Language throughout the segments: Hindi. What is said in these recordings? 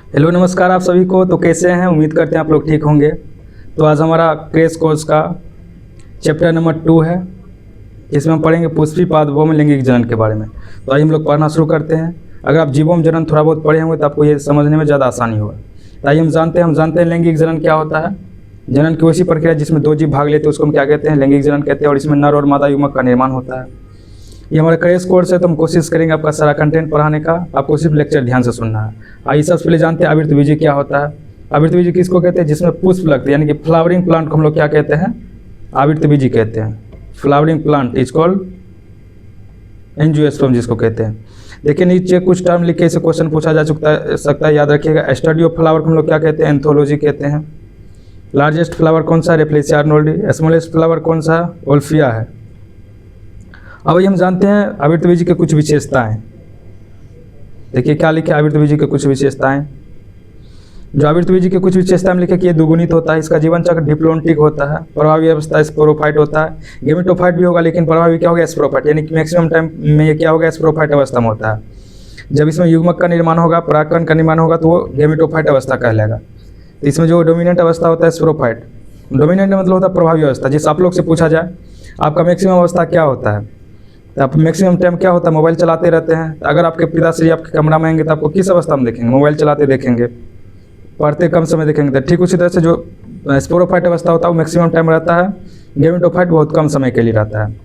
हेलो नमस्कार आप सभी को। तो कैसे हैं, उम्मीद करते हैं आप लोग ठीक होंगे। तो आज हमारा क्रैश कोर्स का चैप्टर नंबर 2 है, इसमें हम पढ़ेंगे पुष्पी पादपों में लैंगिक जनन के बारे में। तो आइए हम लोग पढ़ना शुरू करते हैं। अगर आप जीवों में जनन थोड़ा बहुत पढ़े होंगे तो आपको ये समझने में ज़्यादा आसानी होगा। तो आइए हम जानते हैं लैंगिक जनन क्या होता है। जनन की वैसी प्रक्रिया जिसमें दो जीव भाग लेते हैं उसको हम क्या कहते हैं, लैंगिक जनन कहते हैं। और इसमें नर और मादा युग्मक का निर्माण होता है। ये हमारा क्रैश कोर्स है, तो हम कोशिश करेंगे आपका सारा कंटेंट पढ़ाने का। आपको सिर्फ लेक्चर ध्यान से सुनना है। आइए सबसे पहले जानते हैं आवृतबीजी क्या होता है। आवृतबीजी किसको कहते हैं, जिसमें पुष्प लगते हैं, यानी कि फ्लावरिंग प्लांट को हम लोग क्या कहते हैं, आवृतबीजी कहते हैं। Flowering plant is called angiosperm जिसको कहते हैं। देखिए नीचे कुछ टर्म लिखे, इसे क्वेश्चन पूछा जा सकता है, याद रखिएगा। स्टडी ऑफ फ्लावर को हम लोग क्या कहते हैं, एंथोलॉजी कहते हैं। लार्जेस्ट फ्लावर कौन सा है, रेफ्लेसिया आर्नोल्डी। स्मॉलेस्ट फ्लावर कौन सा है, ओल्फिया है। अब हम जानते हैं आवृतबीजी के कुछ विशेषताएं। देखिए क्या लिखे, आवृतबीजी के कुछ विशेषताएं। जो आवृतबीजी के कुछ विशेषताएं लिखे कि ये द्विगुणित होता है, इसका जीवन चक्र डिप्लोन्टिक होता है, प्रभावी अवस्था स्पोरोफाइट होता है। गेमेटोफाइट भी होगा लेकिन प्रभावी क्या होगा, स्पोरोफाइट, यानी कि मैक्सिमम टाइम में ये क्या होगा, स्पोरोफाइट अवस्था में होता है। जब इसमें युग्मक का निर्माण होगा, परागकण का निर्माण होगा तो वो गेमेटोफाइट अवस्था कहलाएगा। तो इसमें जो डोमिनेंट अवस्था होता है स्पोरोफाइट। डोमिनेंट मतलब होता है प्रभावी अवस्था। जिस आप लोग से पूछा जाए आपका मैक्सिमम अवस्था क्या होता है, तो आप मैक्सिमम टाइम क्या होता है, मोबाइल चलाते रहते हैं। अगर आपके पिताश्री आपके कमरा में आएंगे तो आपको किस अवस्था में देखेंगे, मोबाइल चलाते देखेंगे, पढ़ते कम समय देखेंगे। तो ठीक उसी तरह से जो स्पोरोफाइट अवस्था होता है वो मैक्सिमम टाइम रहता है, गेमेटोफाइट बहुत कम समय के लिए रहता है।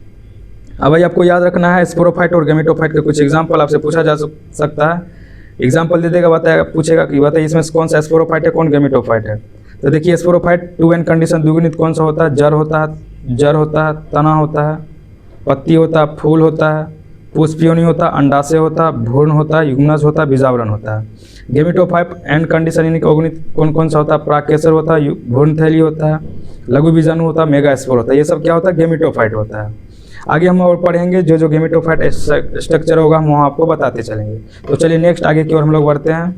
अब भाई आपको याद रखना है स्पोरोफाइट और गेमेटोफाइट के कुछ एग्जाम्पल आपसे पूछा जा सकता है। एग्जाम्पल दे देगा, पूछेगा कि बताइए इसमें कौन सा स्पोरोफाइट है, कौन गेमेटोफाइट है। तो देखिए स्पोरोफाइट 2 n कंडीशन द्विगुणित कौन सा होता है, जड़ होता है, तना होता है, पत्ती होता है, फूल होता है, पुष्पयोनि होता है, अंडाशय होता है, भ्रूण होता है, युग्मज होता है, बीजावरण होता है। गेमेटोफाइट एंड कंडीशन यानी कि अगुणित कौन सा होता है, प्राकेसर होता है, भ्रूणथैली होता है, लघु बीजाणु होता है, मेगास्पोर होता है। ये सब क्या होता है, गेमेटोफाइट होता है। आगे हम और पढ़ेंगे जो गेमेटोफाइट स्ट्रक्चर होगा हम वहाँ आपको बताते चलेंगे। तो चलिए नेक्स्ट आगे की ओर हम लोग बढ़ते हैं।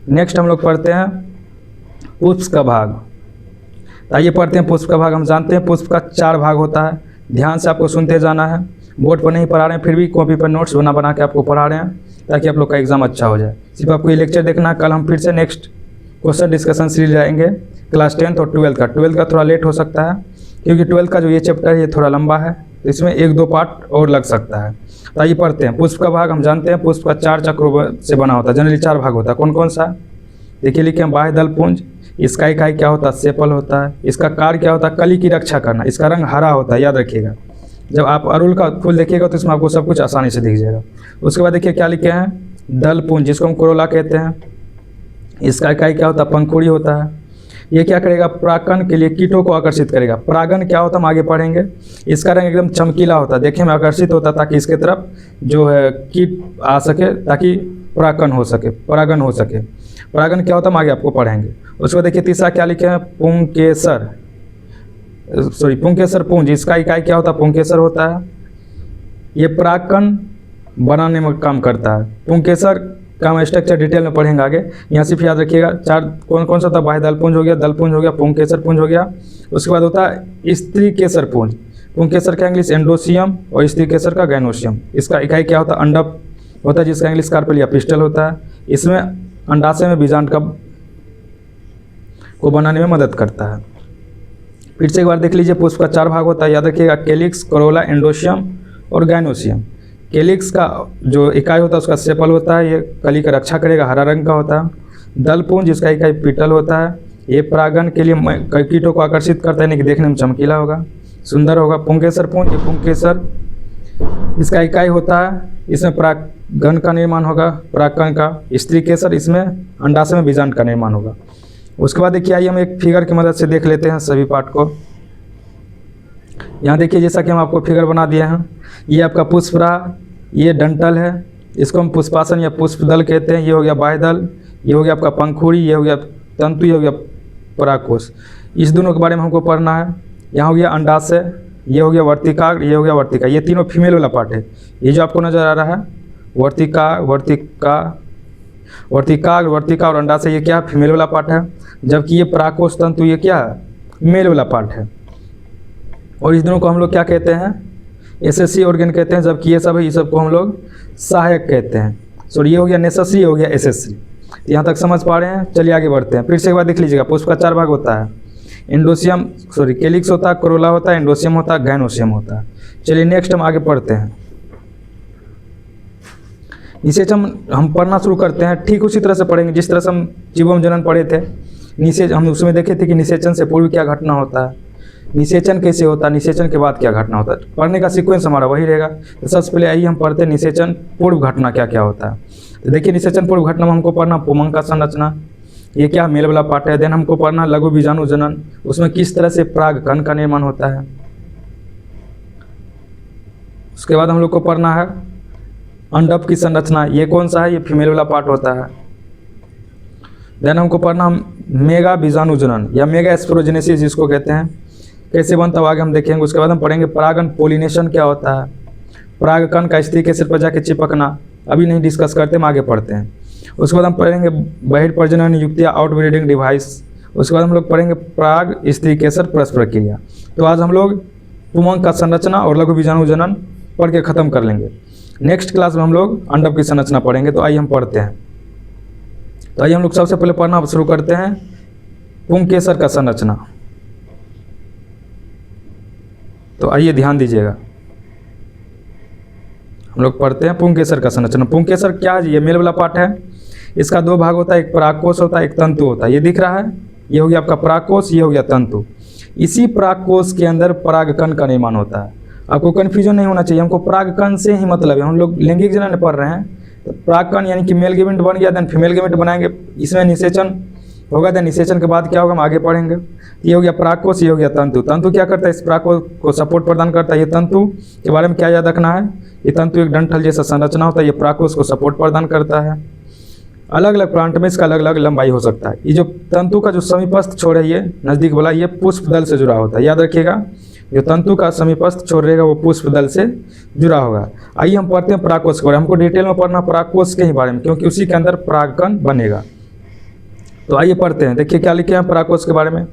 नेक्स्ट हम लोग पढ़ते हैं पुष्प का भाग। आइए पढ़ते हैं पुष्प का भाग। हम जानते हैं पुष्प का 4 भाग होता है। ध्यान से आपको सुनते जाना है। बोर्ड पर नहीं पढ़ा रहे हैं, फिर भी कॉपी पर नोट्स बना के आपको पढ़ा रहे हैं ताकि आप लोग का एग्जाम अच्छा हो जाए। सिर्फ आपको ये लेक्चर देखना है। कल हम फिर से नेक्स्ट क्वेश्चन डिस्कशन सीरीज लाएंगे क्लास 10th और 12th का। 12th का थोड़ा लेट हो सकता है क्योंकि 12th का जो ये चैप्टर है ये थोड़ा लंबा है, तो इसमें 1-2 पार्ट और लग सकता है। तो आइए पढ़ते हैं पुष्प का भाग। हम जानते हैं पुष्प का 4 चक्रों से बना होता है। जनरली 4 भाग होता है। कौन सा, देखिए लिखे हैं बाह्य दल पुंज। इसका इकाई क्या होता है, सेपल होता है। इसका कार्य क्या होता है, कली की रक्षा करना। इसका रंग हरा होता है, याद रखिएगा। जब आप अड़हुल का फूल देखिएगा तो इसमें आपको सब कुछ आसानी से दिख जाएगा। उसके बाद देखिए क्या लिखे हैं, दल पुंज जिसको हम कोरोला कहते हैं। इसका इकाई क्या होता है, पंखुड़ी होता है। ये क्या करेगा, परागकण के लिए कीटों को आकर्षित करेगा। परागन क्या होता है हम आगे पढ़ेंगे। इसका रंग एकदम चमकीला होता है, देखने में आकर्षित होता है ताकि इसके तरफ जो है कीट आ सके, ताकि परागन हो सके। परागन क्या होता है हम आगे आपको पढ़ेंगे। उसको देखिए तीसरा क्या लिखे हैं, पुंकेसर पुंज। इसका इकाई क्या होता है, पुंकेसर होता है। ये परागकण बनाने में काम करता है। पुंकेसर का हम स्ट्रक्चर डिटेल में पढ़ेंगे आगे। यहाँ सिर्फ याद रखिएगा 4 कौन सा होता है, बाह्य दलपुंज हो गया, दलपुंज हो गया, पुंकेसर पुंज हो गया। उसके बाद होता है स्त्री केसर पुंज। पुंकेसर का इंग्लिश एंडोसियम और स्त्री केसर का गैनोसियम। इसका इकाई क्या होता है, अंडक होता है जिसका इंग्लिश कार्पेल या पिस्टल होता है। इसमें अंडाशय में बीजांड को बनाने में मदद करता है। फिर से एक बार देख लीजिए पुष्प का 4 भाग होता है, याद रखिएगा कैलिक्स, कोरोला, एंडोसियम और गैनोसियम। कैलिक्स का जो इकाई होता है उसका सेपल होता है, ये कली का रक्षा करेगा, हरा रंग का होता है। दलपुंज जिसका इकाई पीटल होता है, ये परागन के लिए कीटों को आकर्षित करता है, यानी कि देखने में चमकीला होगा, सुंदर होगा। पुंकेसर पुंज, ये पुंकेसर इसका इकाई होता है, इसमें परागन का निर्माण होगा, परागकण का। स्त्री केसर, इसमें अंडाशय में बीजांड का निर्माण होगा। उसके बाद देखिए आइए हम एक फिगर की मदद से देख लेते हैं सभी पार्ट को। यहाँ देखिए जैसा कि हम आपको फिगर बना दिए हैं, ये आपका पुष्प रहा, ये डंटल है, इसको हम पुष्पासन या पुष्पदल कहते हैं। ये हो गया बाह्य दल, ये हो गया आपका पंखुड़ी, ये हो गया तंतु, ये हो गया परागकोश। इस दोनों के बारे में हमको पढ़ना है। यहाँ हो गया अंडाशय, ये हो गया वर्तिकाग्र, ये हो गया वर्तिका। ये तीनों फीमेल वाला पार्ट है। ये जो आपको नज़र आ रहा है वर्तिका और अंडाशय, ये क्या है, फीमेल वाला पार्ट है। जबकि ये परागकोश तंतु ये क्या है, मेल वाला पार्ट है। और इस दोनों को हम लोग क्या कहते हैं, एसेसरी ऑर्गन कहते हैं। जबकि ये सब है, ये सब को हम लोग सहायक कहते हैं। सॉरी, ये हो गया नेसेसरी, हो गया एसेसरी। यहाँ तक समझ पा रहे हैं? चलिए आगे बढ़ते हैं। फिर से एक बार देख लीजिएगा, पुष्प का 4 भाग होता है। कैलिक्स होता है, कोरोला होता है, एंडोसियम होता है, गैनोसियम होता है। चलिए नेक्स्ट हम आगे पढ़ते हैं। निषेचन हम पढ़ना शुरू करते हैं, ठीक उसी तरह से पढ़ेंगे जिस तरह से हम जीवोम जनन पढ़े थे। हम उसमें देखे थे कि निषेचन से पूर्व क्या घटना होता है, निषेचन कैसे होता है, निषेचन के बाद क्या घटना होता है। पढ़ने का सीक्वेंस हमारा वही रहेगा। तो सबसे पहले आइए हम पढ़ते हैं निषेचन पूर्व घटना क्या क्या होता है। तो देखिए निषेचन पूर्व घटना में हमको पढ़ना पुमंग का संरचना, ये क्या मेल वाला पार्ट है। देन हमको पढ़ना लघु बीजाणु जनन, उसमें किस तरह से परागकण का निर्माण होता है। उसके बाद हम लोग को पढ़ना है अंडप की संरचना, ये कौन सा है, ये फीमेल वाला पार्ट होता है। देन हमको पढ़ना मेगा बीजाणु जनन या मेगा स्पोरोजेनेसिस जिसको कहते हैं, कैसे बनता है आगे हम देखेंगे। उसके बाद हम पढ़ेंगे परागन पोलिनेशन क्या होता है, परागकण का स्त्री के सिर पर जाके चिपकना, अभी नहीं डिस्कस करते, हम आगे पढ़ते हैं। उसके बाद हम पढ़ेंगे बहिर्प्रजनन युक्त या आउटब्रीडिंग डिवाइस। उसके बाद हम लोग पढ़ेंगे पराग स्त्री केसर परस्पर क्रिया। तो आज हम लोग पुमंग का संरचना और लघु बीजाणु जनन पढ़ के ख़त्म कर लेंगे। नेक्स्ट क्लास में हम लोग अंडप की संरचना पढ़ेंगे। तो आइए हम पढ़ते हैं। तो आइए हम लोग सबसे पहले पढ़ना शुरू करते हैं पुंकेसर का संरचना। तो आइए ध्यान दीजिएगा, हम लोग पढ़ते हैं पुंकेसर का संरचना। पुंकेसर क्या है? ये मेल वाला पार्ट है। इसका 2 भाग होता है, एक परागकोश होता है, एक तंतु होता है। ये दिख रहा है, ये हो गया आपका परागकोश, ये हो गया तंतु। इसी परागकोश के अंदर परागकण का निर्माण होता है। आपको कन्फ्यूजन नहीं होना चाहिए, हमको परागकण से ही मतलब है। हम लोग लैंगिक जनन पढ़ रहे हैं, तो परागकण यानी कि मेल गेमेट बन गया, देन फीमेल गेमेट बनाएंगे, इसमें निषेचन होगा। देन निषेचन के बाद क्या होगा हम आगे पढ़ेंगे। ये हो गया परागकोश, ये हो गया तंतु। तंतु क्या करता है? इस परागकोश को सपोर्ट प्रदान करता है। ये तंतु के बारे में क्या याद रखना है, ये तंतु एक डंठल जैसा संरचना होता है, ये परागकोश को सपोर्ट प्रदान करता है। अलग अलग प्लांट में इसका अलग अलग लंबाई हो सकता है। ये जो तंतु का जो समीपस्थ छोर है, ये नज़दीक वाला, ये पुष्प दल से जुड़ा होता है। याद रखिएगा, जो तंतु का समीपस्थ छोर रहेगा वो पुष्प दल से जुड़ा होगा। आइए हम पढ़ते हैं परागकोश के बारे में। हमको डिटेल में पढ़ना परागकोश के ही बारे में, क्योंकि उसी के अंदर परागकण बनेगा। तो आइए पढ़ते हैं। देखिए क्या लिखे हैं परागकोश के बारे में।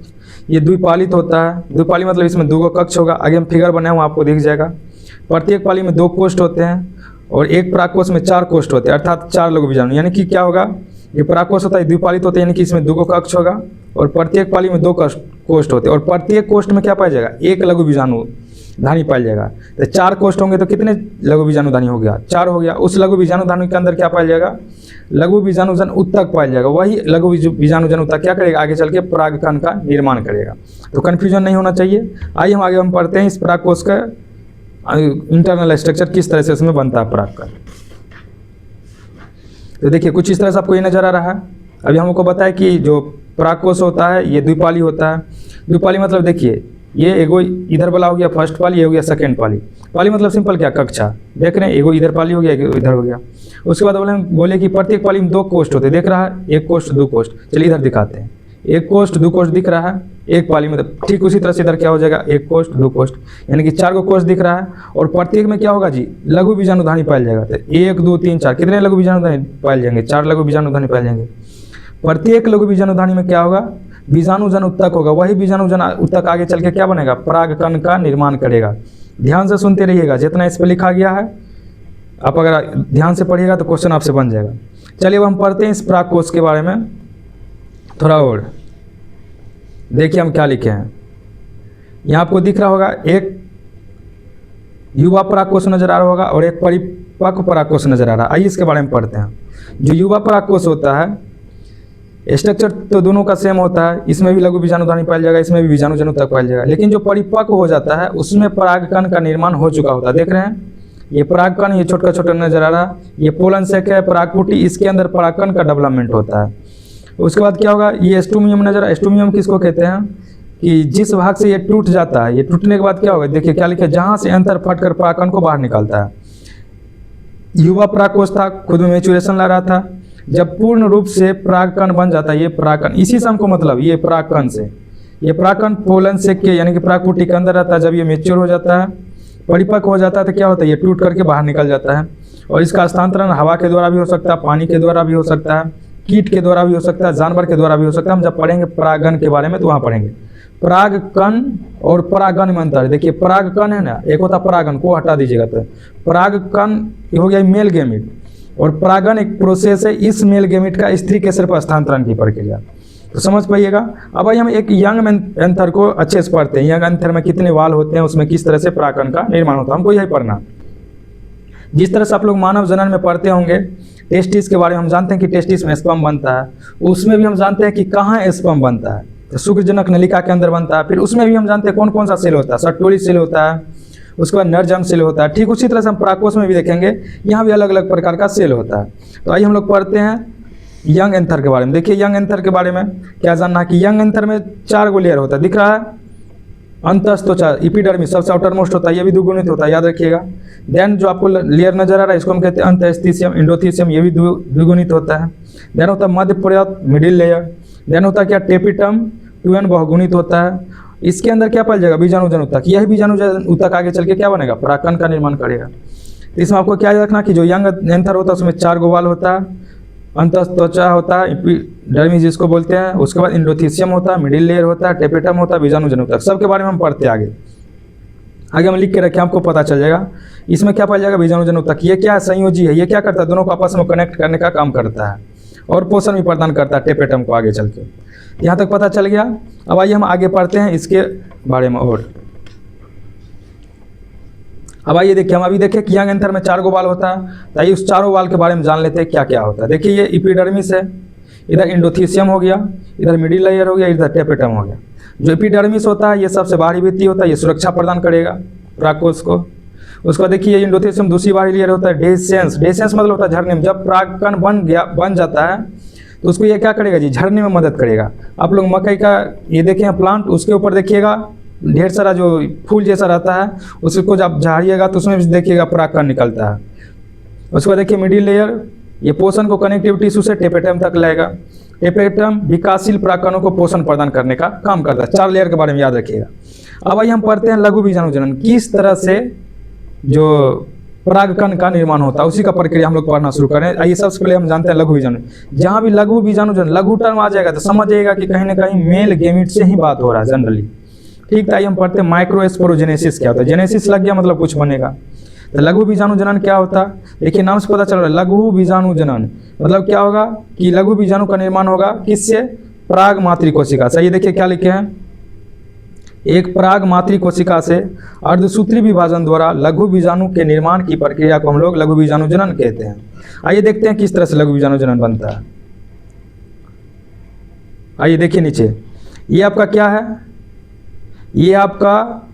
ये द्विपालित होता है। द्विपाली मतलब इसमें 2 कक्ष होगा। आगे हम फिगर बनाए हुआ आपको दिख जाएगा। प्रत्येक पाली में 2 कोष्ठ होते हैं और एक परागकोश में 4 कोष्ठ होते हैं, अर्थात 4 लघु बीजाणु। यानी कि क्या होगा, ये परागकोश होता है द्विपालित होता है, यानी कि इसमें 2 कक्ष होगा और प्रत्येक पाली में 2 कोष्ठ होते हैं। और प्रत्येक कोष्ठ में क्या पाया जाएगा, 1 लघु बीजाणु धानी पाया जाएगा। तो 4 कोष्ठ होंगे तो कितने लघु बीजाणु धानी हो गया, 4 हो गया। उस लघु बीजाणु धानी के अंदर क्या पाया जाएगा, लघु बीजाणु जन उत्तक पाया जाएगा। वही लघु बीजाणु जन उत्तक क्या करेगा, आगे चल के परागकण का निर्माण करेगा। तो कन्फ्यूजन नहीं होना चाहिए। आइए हम आगे पढ़ते हैं इस परागकोश का इंटरनल स्ट्रक्चर, किस तरह से इसमें बनता है परागकण। तो देखिए कुछ इस तरह से आपको ये नजर आ रहा है। अभी हमको बताया कि जो परागकोश होता है ये द्विपाली होता है। द्विपाली मतलब देखिए ये एगो इधर वाला हो गया फर्स्ट पाली, ये हो गया सेकेंड पाली। पाली मतलब सिंपल क्या, कक्षा। देख रहे हैं, एगो इधर पाली हो गया, एगो इधर हो गया। उसके बाद बोले कि प्रत्येक पाली में 2 कोष्ठ होते हैं। देख रहा है, 1 कोष्ठ 2 कोष्ठ। चलिए इधर दिखाते हैं, 1 कोष्ठ 2 कोष्ठ दिख रहा है एक पाली में। ठीक उसी तरह से इधर क्या हो जाएगा, 1 कोष्ठ 2 कोष्ठ, यानी कि 4 को कोष्ठ दिख रहा है। और प्रत्येक में क्या होगा जी, लघु बीजाणुधानी पाया जाएगा। तो 1 2 3 4 कितने लघु बीजाणुधानी पाए जाएंगे, 4 लघु बीजाणुधानी पाए जाएंगे। प्रत्येक लघु बीजाणुधानी में क्या होगा, बीजाणुजन उत्तक होगा। वही बीजाणुजन उत्तक आगे चल के क्या बनेगा, परागकण का निर्माण करेगा। ध्यान से सुनते रहिएगा, जितना इस पर लिखा गया है आप अगर ध्यान से पढ़िएगा तो क्वेश्चन आपसे बन जाएगा। चलिए अब हम पढ़ते हैं इस परागकोश के बारे में थोड़ा और। देखिए हम क्या लिखे हैं, यहाँ आपको दिख रहा होगा एक युवा परागकोश नजर आ रहा होगा और एक परिपक्व परागकोश नजर आ रहा है। आइए इसके बारे में पढ़ते हैं। जो युवा परागकोश होता है स्ट्रक्चर तो दोनों का सेम होता है, इसमें भी लघु बीजाणुधानी पाया जाएगा, इसमें भी बीजाणुजन उत्तक पाया जाएगा। लेकिन जो परिपक्व हो जाता है उसमें परागकण का निर्माण हो चुका होता है। देख रहे हैं ये परागकण, ये छोटा छोटा नजर आ रहा है, ये पोलन सेक है, परागपुटी, इसके अंदर परागकण का डेवलपमेंट होता है। उसके बाद क्या होगा, ये एस्टोमियम नजर, एस्टोमियम किसको कहते हैं कि जिस भाग से ये टूट जाता है, ये टूटने के बाद क्या होगा, देखिए क्या लिखा है, जहां से अंतर फटकर परागकण को बाहर निकालता है। युवा परागकोश था, खुद में मैच्योरेशन ला रहा था। जब पूर्ण रूप से परागकण बन जाता है, ये परागकण, इसी से हमको मतलब ये परागकण से, ये परागकण पोलन सेक के यानी कि परागपुटी के अंदर रहता है। जब ये मैच्योर हो जाता है, परिपक्व हो जाता है, तो क्या होता है, ये टूट करके बाहर निकल जाता है। और इसका हस्तांतरण हवा के द्वारा भी हो सकता है, पानी के द्वारा भी हो सकता है, कीट के द्वारा भी हो सकता है, जानवर के द्वारा भी हो सकता है। हम जब पढ़ेंगे परागण के बारे में तो वहाँ पढ़ेंगे। परागकण और परागण में अंतर है। देखिए परागकण है ना, एक होता परागण, को हटा दीजिएगा तो परागकण हो गया मेल गेमिट, और परागण एक प्रोसेस है इस मेल गेमिट का स्त्री केसर पर स्थानांतरण की प्रक्रिया। तो समझ पाइएगा। अब भाई हम एक यंग एंथर को अच्छे से पढ़ते हैं। यंग एंथर में कितने वाल होते हैं, उसमें किस तरह से परागण का निर्माण होता है, हमको यही पढ़ना। जिस तरह से आप लोग मानव जनन में पढ़ते होंगे टेस्टिस के बारे में, हम जानते हैं कि टेस्टिस में स्पर्म बनता है, उसमें भी हम जानते हैं कि कहाँ स्पर्म बनता है, तो शुक्रजनक नलिका के अंदर बनता है। फिर उसमें भी हम जानते हैं कौन कौन सा सेल होता है, सर्टोली सेल होता है, उसके बाद नरजम सेल होता है। ठीक उसी तरह से हम पराकोष में भी देखेंगे, यहाँ भी अलग अलग प्रकार का सेल होता है। तो आइए हम लोग पढ़ते हैं यंग एंथर के बारे में। देखिए यंग एंथर के बारे में क्या जानना है कि यंग एंथर में 4 गो लेयर होता है, दिख रहा है। अंतस्त्वचा, एपिडर्मिस सबसे आउटर मोस्ट होता है, ये भी द्विगुणित होता है, याद रखिएगा। देन जो आपको लेयर नजर आ रहा है इसको हम कहते हैं अंतस्थिसियम, एंडोथीसियम, ये भी द्विगुणित होता है। देन होता है मध्य पर्याप्त, मिडिल लेयर। देन होता है क्या टेपिटम, 2n बहुगुणित होता है। इसके अंदर क्या पाया जाएगा, बीजाणुजन ऊतक। यही बीजाणुजन ऊतक आगे चल के क्या बनेगा, परागकण का निर्माण करेगा। तो इसमें आपको क्या याद रखना कि जो यंग एंथर होता है उसमें 4 गो वाल होता है, अंतस्त्वचा होता है, एपिडर्मिस जिसको बोलते हैं, उसके बाद एंडोथीसियम होता है, मिडिल लेयर होता है, टेपिटम होता है, बीजाणुजन ऊतक। सबके बारे में हम पढ़ते हैं आगे हम लिख के रखें, आपको पता चल जाएगा। इसमें क्या पाया जाएगा, बीजाणुजन ऊतक। ये क्या है, संयोजी है। ये क्या करता है, दोनों को आपस में कनेक्ट करने का काम करता है और पोषण भी प्रदान करता है टेपेटम को आगे चल के। यहाँ तक पता चल गया। अब आइए हम आगे पढ़ते हैं इसके बारे में और। अब आइए देखिए, हम अभी देखें कि यंग एंथर में 4 गो वाल होता है, तो आइए उस 4 वाल के बारे में जान लेते हैं क्या क्या होता है। देखिए ये एपिडर्मिस है, इधर एंडोथीसियम हो गया, इधर मिडिल लेयर हो गया, इधर टेपेटम हो गया। जो एपिडर्मिस होता है ये सबसे बाहरी भित्ति होता है, ये सुरक्षा प्रदान करेगा परागकोश को। उसको देखिए एंडोथीसियम दूसरी बाहरी लेयर होता है, डेसेंस। डेसेंस मतलब होता है झरने में। जब परागकण बन जाता है तो उसको ये क्या करेगा जी, झरने में मदद करेगा। आप लोग मकई का ये देखें प्लांट, उसके ऊपर देखिएगा ढेर सारा जो फूल जैसा रहता है, उसको जब झाड़िएगा तो उसमें भी देखिएगा परागकण निकलता है। उसके बाद देखिए मिडिल लेयर, ये पोषण को कनेक्टिव टिश्यू से टेपेटम तक लाएगा। टेपेटम विकासशील परागकणों को पोषण प्रदान करने का काम करता है। 4 लेयर के बारे में याद रखिएगा। अब आइए हम पढ़ते हैं लघु बीजाणुजनन, किस तरह से जो परागकण का निर्माण होता है उसी का प्रक्रिया हम लोग पढ़ना शुरू करें। आइए सबसे पहले हम जानते हैं लघु बीजाणुजनन। जहाँ भी लघु बीजाणुजनन, लघु टर्म आ जाएगा तो समझ जाइएगा कि कहीं ना कहीं मेल गेमिट से ही बात हो रहा है जनरली। ठीक है, आइए हम पढ़ते हैं माइक्रोस्पोरोजेनेसिस क्या होता है। जेनेसिस लग गया मतलब कुछ बनेगा। तो लघु बीजाणुजनन क्या होता है, देखिए नाम से पता चल रहा है। लघु बीजाणुजनन मतलब क्या होगा कि लघु बीजाणु का निर्माण होगा किससे, पराग मातृ कोशिका से। ये देखिए क्या लिखे हैं, एक पराग मातृ कोशिका से अर्धसूत्री विभाजन द्वारा लघु बीजाणु के निर्माण की प्रक्रिया को हम लोग लघु बीजाणुजनन कहते हैं। आइए देखते हैं किस तरह से लघु बीजाणुजनन बनता है। आइए देखिए नीचे, ये आपका क्या है, ये आपका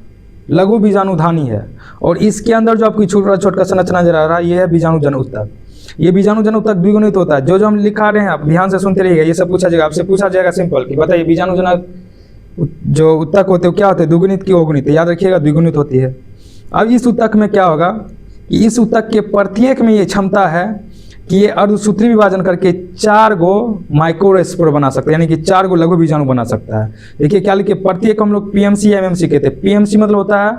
लघु बीजाणुधानी है और इसके अंदर जो आपकी छोटा संरचना नजर आ रहा है ये है बीजाणुजन ऊतक। ये बीजाणुजन ऊतक द्विगुणित होता है। जो हम लिखा रहे हैं आप ध्यान से सुनते रहिएगा, ये सब पूछा जाएगा आपसे, पूछा जाएगा सिंपल कि बताइए बीजाणुजन जो ऊतक होते हैं क्या होते हैं, द्विगुणित की अगुणित, याद रखिएगा द्विगुणित होती है। अब इस ऊतक में क्या होगा कि इस ऊतक के प्रत्येक में ये क्षमता है कि ये अर्धसूत्री विभाजन करके 4 गो माइक्रोस्पोर बना सकता है, यानी कि 4 गो लघु बीजाणु बना सकता है। देखिए क्या लिखे, प्रत्येक हम लोग पीएमसी एमएमसी कहते हैं। पीएमसी मतलब होता है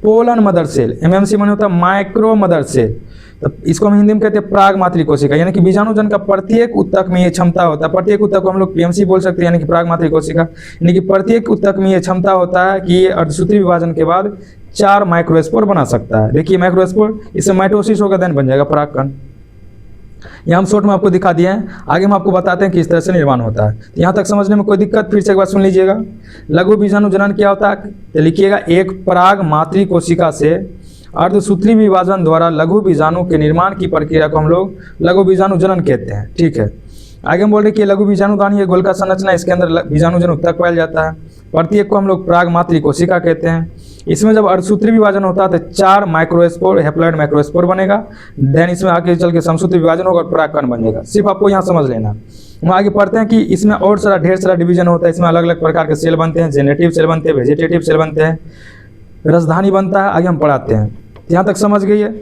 पोलन मदर सेल, एमएमसी मतलब होता है माइक्रो मदर सेल। तो इसको हम हिंदी में कहते हैं पराग मातृ कोशिका, यानी कि बीजाणुजन का प्रत्येक ऊतक में ये क्षमता होता है। प्रत्येक ऊतक को हम लोग पीएमसी बोल सकते हैं, यानी कि पराग मातृ कोशिका। यानी कि प्रत्येक ऊतक में ये क्षमता होता है कि ये अर्धसूत्री विभाजन के बाद 4 माइक्रोस्पोर बना सकता है। देखिए माइक्रोस्पोर, इससे माइटोसिस होगा देन बन जाएगा परागकण। यहाँ हम शॉर्ट में आपको दिखा दिए हैं, आगे हम आपको बताते हैं कि इस तरह से निर्माण होता है। तो यहाँ तक समझने में कोई दिक्कत, फिर से एक बार सुन लीजिएगा। लघु बीजाणुजनन क्या होता है, तो लिखिएगा एक पराग मातृ कोशिका से अर्धसूत्री विभाजन द्वारा लघु बीजाणु के निर्माण की प्रक्रिया को हम लोग लघु बीजाणुजनन कहते हैं। ठीक है, आगे हम बोल रहे हैं कि लघु बीजाणुधानी है गोलका संरचना, इसके अंदर बीजाणुजन ऊतक पाया जाता है। प्रत्येक को हम लोग पराग मातृ कोशिका कहते हैं। इसमें जब अर्धसूत्री विभाजन होता है तो 4 माइक्रोस्पोर हेप्लॉइड माइक्रोस्पोर बनेगा। देन इसमें आगे चल के समसूत्री विभाजन होगा और परागकण बनेगा। सिर्फ आपको यहाँ समझ लेना। हम आगे पढ़ते हैं कि इसमें और सारा ढेर सारा डिवीजन होता है। इसमें अलग अलग प्रकार के सेल बनते हैं, जेनेटिव सेल बनते हैं, वेजिटेटिव सेल बनते हैं, रसधानी बनता है। आगे हम पढ़ाते हैं, यहाँ तक समझ गई है।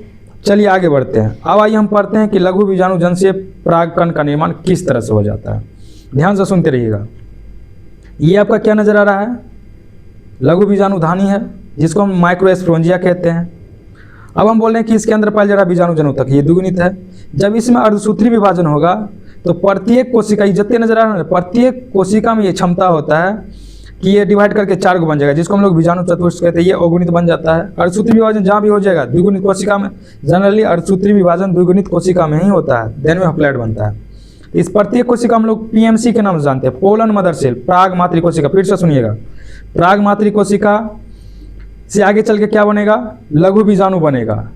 चलिए आगे बढ़ते हैं। अब आइए हम पढ़ते हैं कि लघु बीजाणुजन से परागकण का निर्माण किस तरह से हो जाता है। ध्यान से सुनते रहिएगा। ये आपका क्या नजर आ रहा है, लघु बीजाणुधानी है जिसको हम माइक्रोस्पोरेंजिया कहते हैं। अब हम बोल रहे हैं कि इसके अंदर पाया जा रहा बीजाणुजन ऊतक, ये द्विगुणित है। जब इसमें अर्धसूत्री विभाजन होगा तो प्रत्येक कोशिका, ये जितने नजर आ रहा है, प्रत्येक कोशिका में ये क्षमता होता है कि ये डिवाइड करके 4 को बन जाएगा, जिसको हम लोग बीजाणु चतुष्ट कहते हैं, ये अगुणित बन जाता है। अर्धसूत्री विभाजन जहाँ भी हो जाएगा द्विगुणित कोशिका में, जनरली अर्धसूत्री विभाजन द्विगुणित कोशिका में ही होता है, देन में हप्लॉइड बनता है। इस प्रत्येक कोशिका हम लोग पीएमसी के नाम से जानते हैं, पोलन मदर सेल, प्राग मातृ कोशिका। फिर से सुनिएगा, प्राग मातृ कोशिका से आगे चल के क्या बनेगा, लघु बीजाणु बनेगा।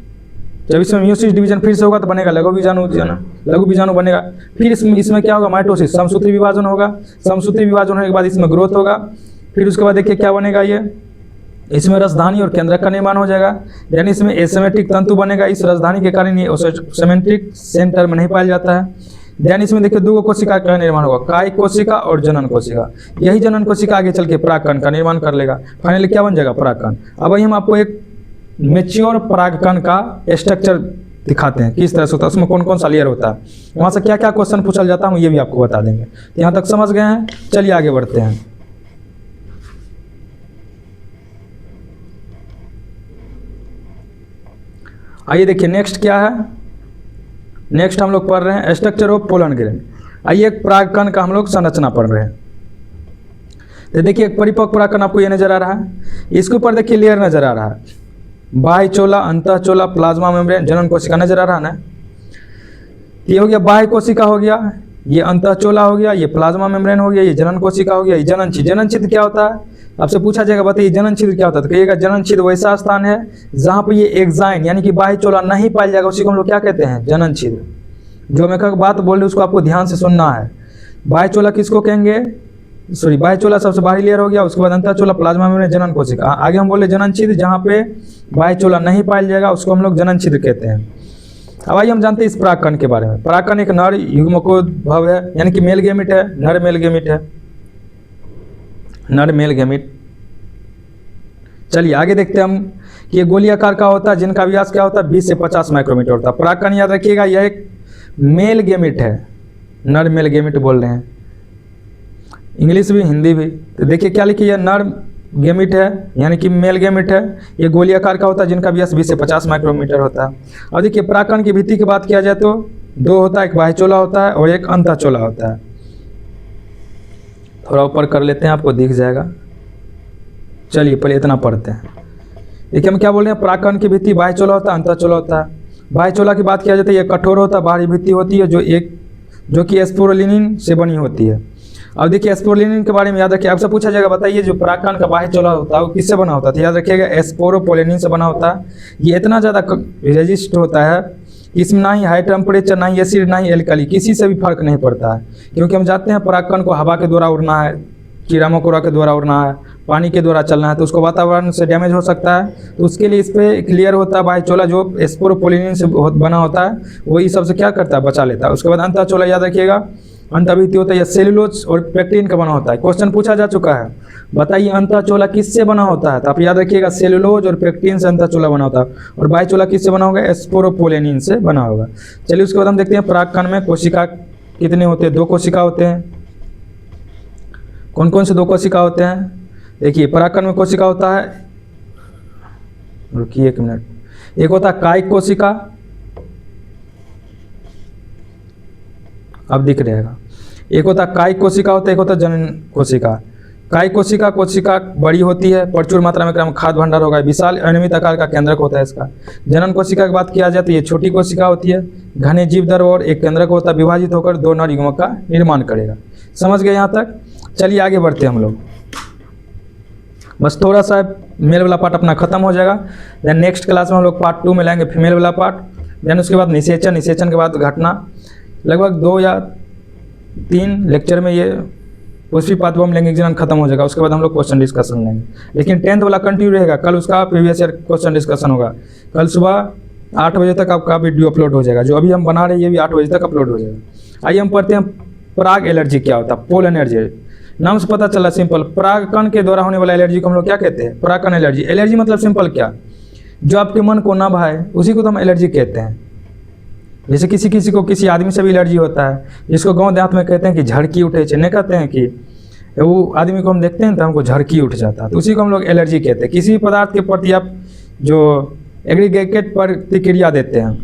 जब इसमें म्यूसिस डिवीजन फिर से होगा तो बनेगा लघु बीजाणु बनेगा। फिर इसमें क्या होगा, माइटोसिस, समसूत्री विभाजन होगा। समसूत्री विभाजन होने के बाद इसमें ग्रोथ होगा। फिर उसके बाद देखिए क्या बनेगा, ये इसमें रसधानी और केंद्रक का निर्माण हो जाएगा, यानी इसमें एसिमेट्रिक तंतु बनेगा। इस रसधानी के कारण ये सिमेट्रिक सेंटर में नहीं पाया जाता है। ध्यान इसमें देखिए 2 कोशिका का निर्माण होगा, कायिक कोशिका और जनन कोशिका। यही जनन कोशिका आगे चल के परागकण का निर्माण कर लेगा। फाइनली क्या बन जाएगा, परागकण। अब वही हम आपको एक मेच्योर परागकण का स्ट्रक्चर दिखाते हैं, किस तरह से होता है, उसमें कौन कौन सा लेयर होता है, वहाँ से क्या क्या क्वेश्चन पूछा जाता है, ये भी आपको बता देंगे। यहाँ तक समझ गए हैं, चलिए आगे बढ़ते हैं। आइए देखिए नेक्स्ट क्या है। नेक्स्ट हम लोग पढ़ रहे हैं स्ट्रक्चर ऑफ पोलन ग्रेन। आइए एक परागकण का हम लोग संरचना पढ़ रहे हैं। तो देखिए एक परिपक्व परागकण आपको ये नजर आ रहा है, इसके ऊपर देखिए लेयर नजर आ रहा है, बाह्य चोला, अंतःचोला, प्लाज्मा मेम्ब्रेन, जनन कोशिका नजर आ रहा है ना। ये हो गया बाह्य कोशिका हो गया, ये अंतःचोला हो गया, ये प्लाज्मा मेम्ब्रेन हो गया, ये जनन कोशिका हो गया, ये जनन छिद्र। जनन छिद्र क्या होता है, आपसे पूछा जाएगा बताइए जनन छिद्र क्या होता है, तो कहिएगा जनन छिद्र वैसा स्थान है जहाँ पर ये एक्साइन यानी कि बाह्य चोला नहीं पाया जाएगा, उसी को हम लोग क्या कहते हैं, जनन छिद्र। जो मैं बात बोल रही उसको आपको ध्यान से सुनना है। बाह्य चोला किसको कहेंगे, सॉरी बाह्य चोला सबसे बाहरी लेयर हो गया, उसके बाद अंतःचोला, प्लाज्मा मेम्ब्रेन, जनन कोशिका। आगे हम बोले जनन छिद्र, जहाँ पे बाह्य चोला नहीं पाया जाएगा उसको हम लोग जनन छिद्र कहते हैं। अब आइए हम जानते हैं इस परागकण के बारे में। परागकण एक नर युग्मकोद्भव है, यानी कि मेल गेमिट है, नर मेल गेमिट है, नर मेल गेमिट। चलिए आगे देखते हैं हम कि ये गोली आकार का होता है, जिनका व्यास क्या होता है, 20 से 50 माइक्रोमीटर होता है। परागकण याद रखिएगा यह एक मेल गेमिट है, नर मेल गेमिट बोल रहे हैं, इंग्लिश भी हिंदी भी। तो देखिए क्या लिखिए, यह नर गेमिट है यानी कि मेल गेमिट है, ये गोली आकार का होता है, जिनका व्यास 20 से 50 माइक्रोमीटर होता है। और देखिए परागकण की भित्ति की बात किया जाए तो 2 होता है, एक बाह्य चोला होता है और एक अंतःचोला होता है। थोड़ा ऊपर कर लेते हैं, आपको दिख जाएगा। चलिए पहले इतना पढ़ते हैं। देखिए हम क्या बोल रहे हैं, परागकण की भित्ति बाह्य चोला होता है, अंतःचोला होता है। बाह्य चोला की बात किया जाता है, ये कठोर होता है, बाहरी भित्ति होती है जो कि स्पोरुलिन से बनी होती है। अब देखिए स्पोरुलिन के बारे में याद रखिए, आपसे पूछा जाएगा बताइए जो परागकण का बाह्य चोला होता है वो किससे बना होता है, तो याद रखिएगा स्पोरोपोलिन से बना होता है। ये इतना ज़्यादा रेजिस्ट होता है, इसमें ना ही हाई टेम्परेचर, ना ही एसिड, ना ही एल्कली, किसी से भी फर्क नहीं पड़ता है। क्योंकि हम जानते हैं परागकण को हवा के द्वारा उड़ना है, कीड़ा मकोड़ा के द्वारा उड़ना है, पानी के द्वारा चलना है, तो उसको वातावरण से डैमेज हो सकता है। तो उसके लिए इस पर एक लेयर होता है बाह्य चोला जो स्पोरोपोलिन से बना होता है, वही सबसे क्या करता है, बचा लेता है। उसके बाद अंतःचोला याद रखिएगा, अंतःभित्ति होता है, यह सेलुलोज और पेक्टिन का बना होता है। क्वेश्चन पूछा जा चुका है, बताइए अंतःचोला किससे बना होता है, तो आप याद रखिएगा सेलुलोज और पेक्टिन से अंतःचोला बना होता है। और बाह्य चोला किससे बना होगा, स्पोरोपोलिन से बना होगा। चलिए उसके बाद हम देखते हैं परागकण में कोशिका कितने होते हैं, 2 कोशिका होते हैं। कौन कौन से 2 कोशिका होते हैं, देखिए परागकण में कोशिका होता है, रुकिए 1 मिनट, एक होता है कायिक कोशिका, अब दिख रहेगा, एक होता है कायिक कोशिका होता है, एक होता है जनन कोशिका। कायिक कोशिका बड़ी होती है, प्रचुर मात्रा में खाद्य भंडार होगा, विशाल अनियमित आकार का केंद्रक होता है इसका। जनन कोशिका की बात किया जाए तो ये छोटी कोशिका होती है, घने जीवदर और एक केंद्रक होता है, विभाजित होकर 2 नर युग्मक का निर्माण करेगा। समझ गए यहाँ तक, चलिए आगे बढ़ते हैं हम लोग। बस थोड़ा सा मेल वाला पार्ट अपना खत्म हो जाएगा, देन नेक्स्ट क्लास में हम लोग पार्ट 2 में लेंगे फीमेल वाला पार्ट, देन उसके बाद निषेचन के बाद घटना। लगभग 2 या 3 लेक्चर में ये पुष्पी पाथबम लैंगिक जनन खत्म हो जाएगा। उसके बाद हम लोग क्वेश्चन डिस्कशन लेंगे, लेकिन 10th वाला कंटिन्यू रहेगा। कल उसका प्रीवियस ईयर क्वेश्चन डिस्कशन होगा। कल सुबह 8 बजे तक आपका वीडियो अपलोड हो जाएगा, जो अभी हम बना रहे हैं ये भी 8 बजे तक अपलोड हो जाएगा। आइए हम पढ़ते हैं पराग एलर्जी क्या होता है, पोलन एलर्जी। नाम से पता चला सिंपल, परागकण के द्वारा होने वाला एलर्जी को हम लोग क्या कहते हैं, परागकण एलर्जी। एलर्जी मतलब सिंपल क्या, जो आपके मन को ना भाए उसी को तो हम एलर्जी कहते हैं। जैसे किसी को किसी आदमी से भी एलर्जी होता है, जिसको गांव देहात में कहते हैं कि झड़की उठे, नहीं कहते हैं कि वो आदमी को हम देखते हैं तो हमको झड़की उठ जाता है, तो उसी को हम लोग एलर्जी कहते हैं। किसी पदार्थ के प्रति आप जो एग्रीगेटेड प्रतिक्रिया देते हैं,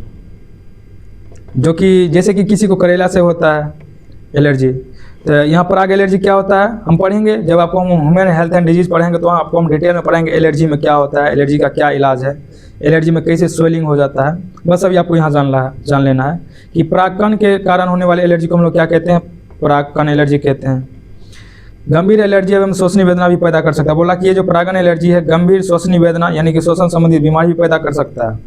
जो कि जैसे कि किसी को करेला से होता है एलर्जी, तो यहाँ पराग एलर्जी क्या होता है हम पढ़ेंगे, जब आपको हम ह्यूमन हेल्थ एंड डिजीज पढ़ेंगे तो आपको हम डिटेल में पढ़ेंगे एलर्जी में क्या होता है, एलर्जी का क्या इलाज है, एलर्जी में कैसे स्वेलिंग हो जाता है। बस अभी आपको यहाँ जान लेना है कि परागकण के कारण होने वाले एलर्जी को हम लोग क्या कहते हैं, परागकण एलर्जी कहते हैं। गंभीर एलर्जी एवं श्वसनीय वेदना भी पैदा कर सकता है। बोला कि ये जो परागकण एलर्जी है गंभीर श्वसनीय वेदना यानी कि श्वसन संबंधी बीमारी भी पैदा कर सकता है,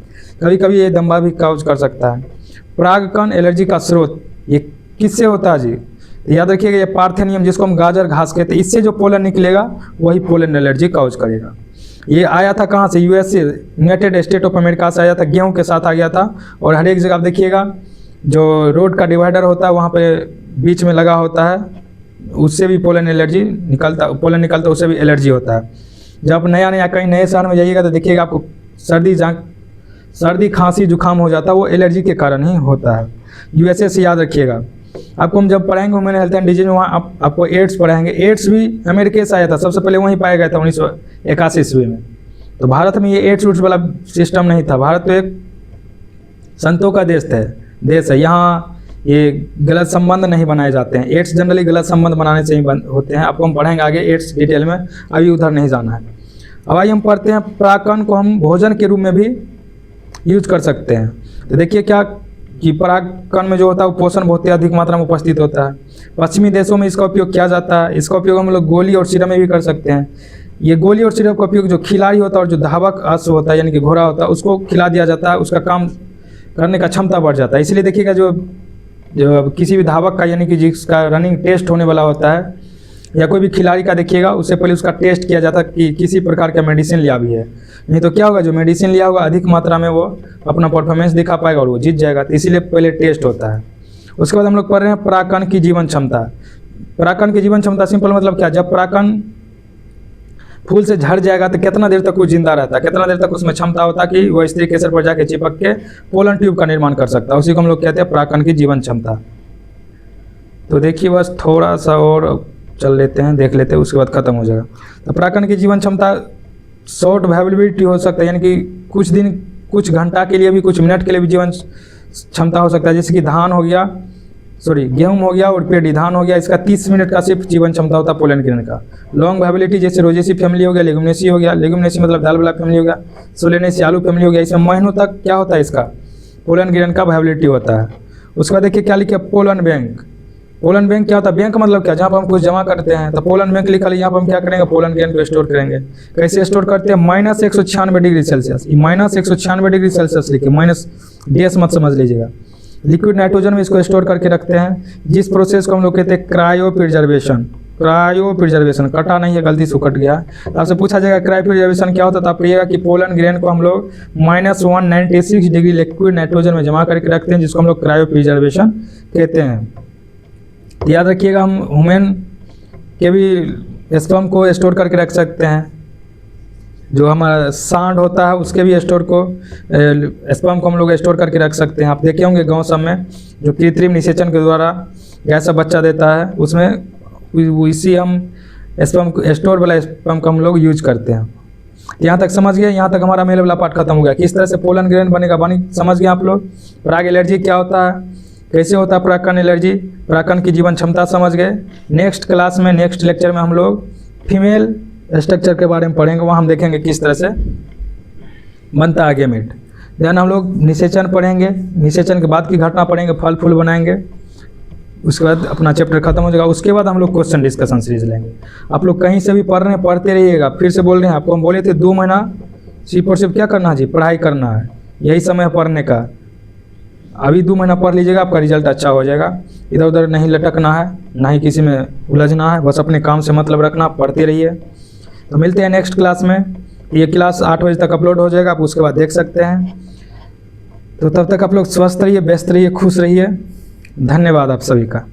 कभी कभी ये दमा भी काउज कर सकता है। परागकण एलर्जी का स्रोत ये किससे होता है जी, याद रखिएगा ये पार्थेनियम जिसको हम गाजर घास कहते हैं, इससे जो पोलन निकलेगा वही पोलन एलर्जी काउज करेगा। ये आया था कहाँ से, USA United state of America से आया था, गेहूं के साथ आ गया था। और हर एक जगह आप देखिएगा जो रोड का डिवाइडर होता है वहाँ पे बीच में लगा होता है, उससे भी पोलन एलर्जी निकलता, पोलन निकलता उससे भी एलर्जी होता है। जब आप नया कहीं नए शहर में जाइएगा तो देखिएगा आपको सर्दी खांसी जुकाम हो जाता है, वो एलर्जी के कारण ही होता है। यूएसए से याद रखिएगा। आपको हम जब पढ़ाएंगे ह्यूमन हेल्थ एंड डिजीज में वहाँ आपको एड्स पढ़ाएंगे, एड्स भी अमेरिका से आया था, सबसे पहले वहीं पाया गया था 1981 ईस्वी में। तो भारत में ये एड्स उड्स वाला सिस्टम नहीं था, भारत तो एक संतों का देश है, यहाँ ये गलत संबंध नहीं बनाए जाते हैं। एड्स जनरली गलत संबंध बनाने से ही होते हैं, आपको हम पढ़ेंगे आगे एड्स डिटेल में, अभी उधर नहीं जाना है। अब आइए हम पढ़ते हैं परागकण को हम भोजन के रूप में भी यूज कर सकते हैं। तो देखिए क्या कि परागकण में जो होता है वो पोषण बहुत ही अधिक मात्रा में उपस्थित होता है। पश्चिमी देशों में इसका उपयोग किया जाता है, इसका उपयोग हम लोग गोली और सिरप में भी कर सकते हैं। ये गोली और सिरप का उपयोग जो खिलाड़ी होता है और जो धावक अश्व होता है यानी कि घोड़ा होता है उसको खिला दिया जाता है, उसका काम करने का क्षमता बढ़ जाता है। इसलिए देखिएगा जो किसी भी धावक का यानी कि जिसका रनिंग टेस्ट होने वाला होता है या कोई भी खिलाड़ी का देखिएगा उससे पहले उसका टेस्ट किया जाता है कि किसी प्रकार का मेडिसिन लिया भी है, नहीं तो क्या होगा जो मेडिसिन लिया होगा अधिक मात्रा में वो अपना परफॉर्मेंस दिखा पाएगा और वो जीत जाएगा, तो इसीलिए पहले टेस्ट होता है। उसके बाद हम लोग पढ़ रहे हैं परागकण की जीवन क्षमता। परागकण की जीवन क्षमता सिंपल मतलब क्या, जब परागकण फूल से झड़ जाएगा तो कितना देर तक वो जिंदा रहता है, कितना देर तक उसमें क्षमता होता है कि वो स्त्री केसर पर जाके चिपक के पोलन ट्यूब का निर्माण कर सकता है, उसी को हम लोग कहते हैं परागकण की जीवन क्षमता। तो देखिए बस थोड़ा सा और चल लेते हैं, देख लेते हैं, उसके बाद खत्म हो जाएगा। तो परागकण की जीवन क्षमता शॉर्ट वायबिलिटी हो सकता है यानी कि कुछ दिन कुछ घंटा के लिए भी कुछ मिनट के लिए भी जीवन क्षमता हो सकता है, जैसे कि धान हो गया, गेहूं हो गया और पेड़ी धान हो गया, इसका 30 मिनट का सिर्फ जीवन क्षमता होता है पोलन गिरने का। लॉन्ग वायबिलिटी जैसे रोजेसी फैमिली हो गया, लेगुमिनेसी हो गया, लेगुमिनेसी मतलब दाल वाला फैमिली हो गया, सोलेनेसी आलू फैमिली हो गया, इसमें महीनों तक क्या होता है इसका पोलन गिरन का वायबिलिटी होता है। उसके बाद देखिए क्या लिखे पोलन बैंक। पोलन बैंक क्या होता है, बैंक मतलब क्या, जहाँ पर हम कुछ जमा करते हैं तो पोलन बैंक लिखा है, यहाँ पर हम क्या करेंगे पोलन ग्रेन को स्टोर करेंगे। कैसे स्टोर करते हैं, -196 डिग्री सेल्सियस, -196 डिग्री सेल्सियस लिखिए, माइनस डेस मत समझ लीजिएगा। लिक्विड नाइट्रोजन में इसको स्टोर करके रखते हैं, जिस प्रोसेस को हम लोग कहते हैं क्रायो प्रिजर्वेशन। क्रायो प्रिजर्वेशन कटा नहीं है, गलती से कट गया। तो आपसे पूछा जाएगा क्रायो प्रिजर्वेशन क्या होता है, तो आप कहिएगा कि पोलन ग्रेन को हम लोग -196 डिग्री लिक्विड नाइट्रोजन में जमा करके रखते हैं, जिसको हम लोग क्रायो प्रिजर्वेशन कहते हैं। याद रखिएगा हम ह्यूमन के भी स्पर्म को स्टोर करके रख सकते हैं, जो हमारा सांड होता है उसके भी स्टोर को स्पर्म को हम लोग स्टोर करके रख सकते हैं। आप देखे होंगे गांव सब में जो कृत्रिम निषेचन के द्वारा ऐसा बच्चा देता है, उसमें इसी हम स्पर्म स्टोर वाला स्पर्म को हम लोग यूज करते हैं। यहाँ तक समझ गए, यहाँ तक हमारा मेल वाला पार्ट खत्म हो गया। किस तरह से पोलन ग्रेन बनेगा समझ गए आप लोग। पराग एलर्जी क्या होता है, कैसे होता है परागकण एलर्जी, परागकण की जीवन क्षमता समझ गए। नेक्स्ट क्लास में नेक्स्ट लेक्चर में हम लोग फीमेल स्ट्रक्चर के बारे में पढ़ेंगे, वहाँ हम देखेंगे किस तरह से बनता है गैमेट। देन हम लोग निषेचन पढ़ेंगे, निषेचन के बाद की घटना पढ़ेंगे, फल फूल बनाएंगे, उसके बाद अपना चैप्टर खत्म हो जाएगा। उसके बाद हम लोग क्वेश्चन डिस्कशन सीरीज लेंगे। आप लोग कहीं से भी पढ़ रहे हैं पढ़ते रहिएगा। फिर से बोल रहे हैं, आपको हम बोले थे 2 महीना सिर्फ और सिर्फ क्या करना है जी, पढ़ाई करना है, यही समय है पढ़ने का। अभी 2 महीना पढ़ लीजिएगा, आपका रिजल्ट अच्छा हो जाएगा। इधर उधर नहीं लटकना है, ना ही किसी में उलझना है, बस अपने काम से मतलब रखना, पढ़ते रहिए। तो मिलते हैं नेक्स्ट क्लास में। ये क्लास 8 बजे तक अपलोड हो जाएगा, आप उसके बाद देख सकते हैं। तो तब तक आप लोग स्वस्थ रहिए, व्यस्त रहिए, खुश रहिए। धन्यवाद आप सभी का।